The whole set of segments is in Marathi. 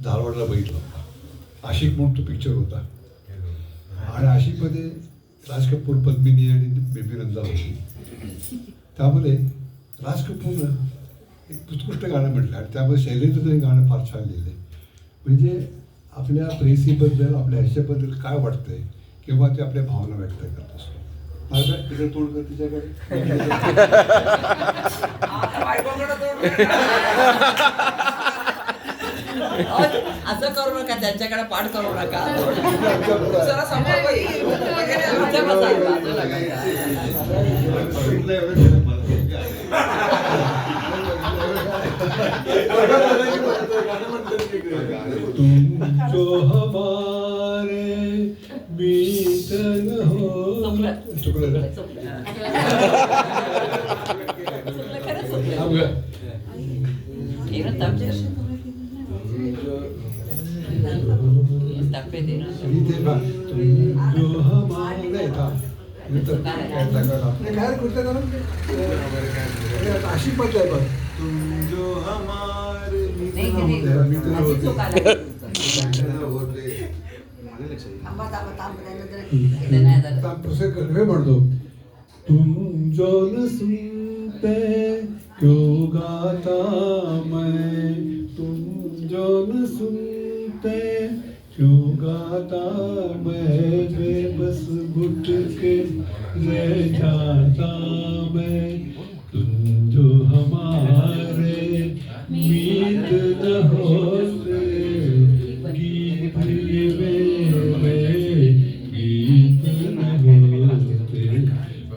धारवाडला बघितला होता. आशिक म्हणून तो पिक्चर होता आणि आशिकमध्ये राज कपूर, पद्मिनी आणि बेबी रंजा होती. त्यामध्ये राज कपूरनं एक उत्कृष्ट गाणं म्हटलं आणि त्यामध्ये शैलेंद्रचं हे गाणं फार छान लिहिलं आहे. म्हणजे आपल्या प्रेयसीबद्दल, आपल्या ह्याच्याबद्दल काय वाटतंय किंवा ते आपल्या भावना व्यक्त करत असतो. माझं तिकडे तोड कर तिच्याकडे असं करू नका, त्यांच्याकडे पाठ करू नका. तुम जो हमारे बीतन हो जो हमारे आशिक म्हटलंय बघ. तुम जो हमारे म्हणतो तुम जो न सुनते क्यों गाता मैं, तुम जो न सुनते क्यों गाता मैं, बेबस घुट के रह जाता मैं. तुम जो हमारे मीत न होते, गीत ये मेरे गीत न होते.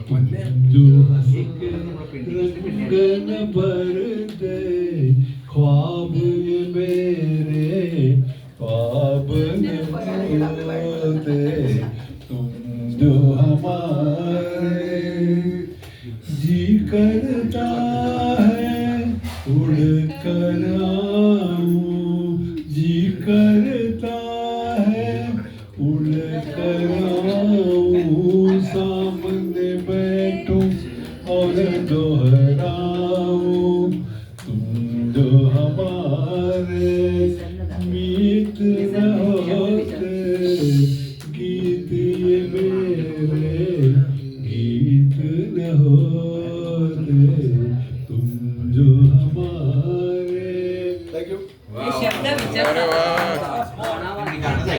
तुम जो हंस के रंग न भरते, ख्वाब ये मेरे ख्वाब न होते. तुम जो हमारे जी करता है उड़ कर आऊं, जी करता है उड़ कर आऊं, सामने बैठूं और दोहराऊं.